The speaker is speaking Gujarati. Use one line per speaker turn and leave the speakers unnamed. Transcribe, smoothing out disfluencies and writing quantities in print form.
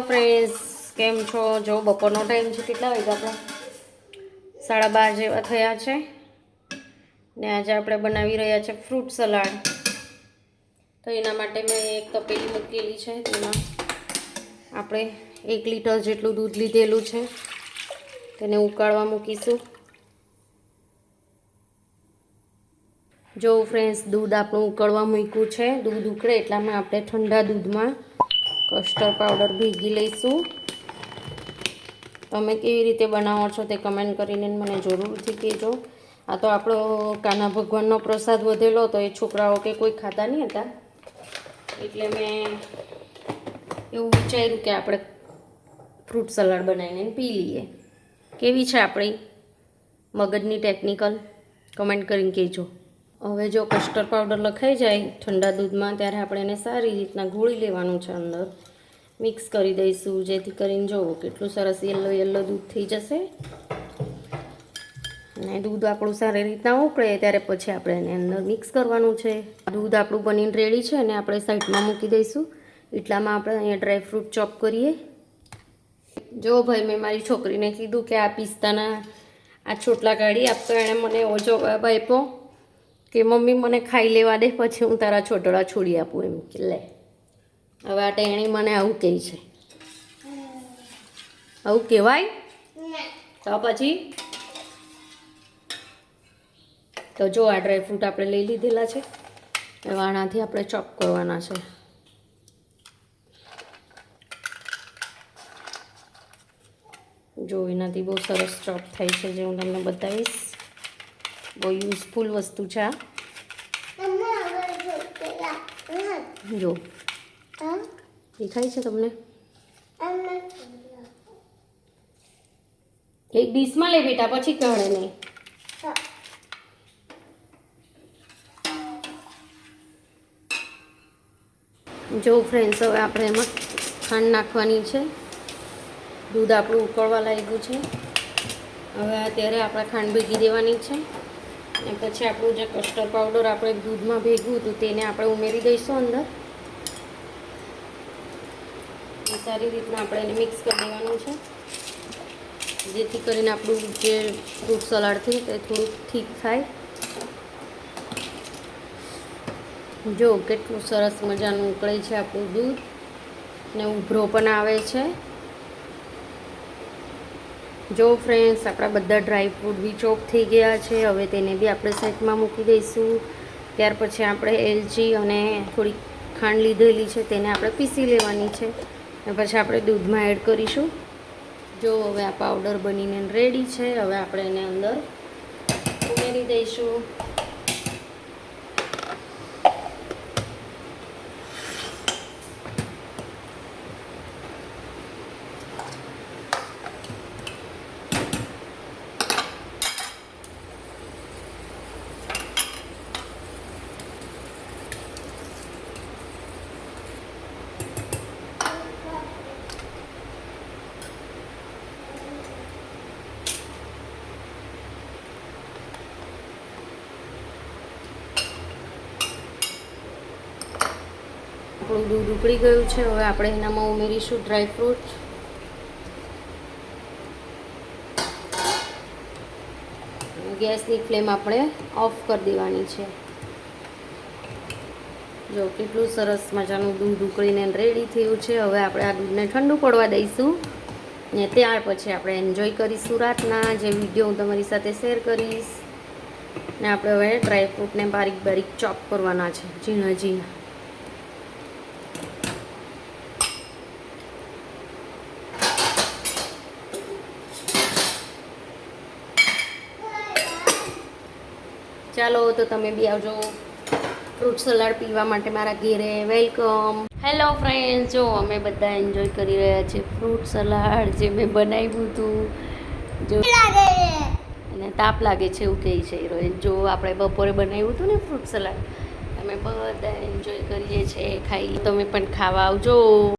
ફ્રેન્ડ્સ, કેમ છો? જો બપોરનો ટાઈમ છે. કેટલા વાગ્યા? આપણે 12:30 જેવા થયા છે ને આજે આપણે બનાવી રહ્યા છે ફ્રૂટ સલાડ. તો એના માટે મેં એક તપેલી મૂકેલી છે. તેમાં આપણે 1 લીટર જેટલું દૂધ લીધેલું છે. તેને ઉકાળવા મૂકીશું. જો ફ્રેન્ડ્સ, દૂધ આપણું ઉકળવા મૂક્યું છે. દૂધ ઉકળે એટલામાં આપણે ઠંડા દૂધમાં કસ્ટર્ડ પાવડર ભેગી લઈશું. તમે કેવી રીતે બનાવો છો તે કમેન્ટ કરીને મને જરૂરથી કહેજો. આ તો આપણો કાના ભગવાનનો પ્રસાદ વધેલો, તો એ છોકરાઓ કે કોઈ ખાતા નહીં હતા, એટલે મેં એવું વિચાર્યું કે આપણે ફ્રૂટ સલાડ બનાવીને પી લઈએ. કેવી છે આપણી મગજની ટેકનિકલ? કમેન્ટ કરીને કહેજો. હવે જો કસ્ટર્ડ પાવડર લખાઈ જાય ઠંડા દૂધમાં, ત્યારે આપણે એને સારી રીતના ઘોળી લેવાનું છે. અંદર મિક્સ કરી દઈશું, જેથી કરીને જુઓ કેટલું સરસ યલો દૂધ થઈ જશે. અને દૂધ આપણું સારી રીતના ઉકળે ત્યારે પછી આપણે એને અંદર મિક્સ કરવાનું છે. દૂધ આપણું બનીને રેડી છે અને આપણે સાઈડમાં મૂકી દઈશું. એટલામાં આપણે અહીંયા ડ્રાયફ્રૂટ ચોપ કરીએ. જો ભાઈ, મેં મારી છોકરીને કીધું કે આ પિસ્તાના આ છોટલા કાઢી આપતો. એણે મને એવો જવાબ આપ્યો કે મમ્મી મને ખાઈ લેવા દે, પછી હું તારા છોટડા છોડી આપું. એમ કે લે, હવે આ ટેણી મને આવું કહે છે. આવું કહેવાય? તો પછી તો જો આ ડ્રાયફ્રૂટ આપણે લઈ લીધેલા છે. હવે આનાથી આપણે ચોપ કરવાના છે. જો એનાથી બહુ સરસ ચોપ થાય છે, જે હું તમને બતાવીશ. બહુ યુઝફુલ વસ્તુ છે આ. જો દેખાય છે તમને? એક ડીશમાં લે બેટા, પછી કાઢે નહીં. જો ફ્રેન્ડ્સ, હવે આપણે એમાં ખાંડ નાખવાની છે. દૂધ આપણું ઉકળવા લાગ્યું છે. હવે અત્યારે આપણે ખાંડ ભેગી દેવાની છે. અને પછી આપણું જે કસ્ટર્ડ પાવડર આપણે દૂધમાં ભેગું હતું તેને આપણે ઉમેરી દઈશું અંદર. સારી રીતના આપણે એને મિક્સ કરી દેવાનું છે, જેથી કરીને આપણું જે ફ્રૂટ સલાડ છે તે થોડુંક ઠીક થાય. જો કેટલું સરસ મજાનું ઉકળે છે આપણું દૂધ, ને ઉભરો પણ આવે છે. જો ફ્રેન્ડ્સ, આપણા બધા ડ્રાયફ્રૂટ બી ચોપ થઈ ગયા છે. હવે તેને બી આપણે સાઈડમાં મૂકી દઈશું. ત્યાર પછી આપણે એલચી અને થોડી ખાંડ લીધેલી છે તેને આપણે પીસી લેવાની છે. અને પછી આપણે દૂધમાં એડ કરીશું. જો હવે આ પાવડર બનીને રેડી છે. હવે આપણે એને અંદર ઉમેરી દઈશું. આપણું દૂધ ઉકળી ગયું છે. હવે આપણે એનામાં ઉમેરીશું ડ્રાયફ્રૂટ. ગેસની ફ્લેમ આપણે ઓફ કરી દેવાની છે. જો કેટલું સરસ મજાનું દૂધ ઉકળીને રેડી થયું છે. હવે આપણે આ દૂધને ઠંડુ પડવા દઈશું ને ત્યાર પછી આપણે એન્જોય કરીશું રાતના, જે વિડીયો હું તમારી સાથે શેર કરીશ. ને આપણે હવે ડ્રાયફ્રૂટને બારીક બારીક ચોપ કરવાના છે, ઝીણા ઝીણા. ચાલો, તો તમે બી આવજો ફ્રૂટ સલાડ પીવા માટે મારા ઘેરે. વેલકમ. હેલો ફ્રેન્ડ્સ, જો અમે બધા એન્જોય કરી રહ્યા છીએ ફ્રૂટ સલાડ જે મેં બનાવ્યું હતું. જો અને તાપ લાગે છે એવું કહે છે રોહિત. જો આપણે બપોરે બનાવ્યું હતું ને ફ્રૂટ સલાડ, અમે બધા એન્જોય કરીએ છીએ. ખાઈ તમે પણ ખાવા આવજો.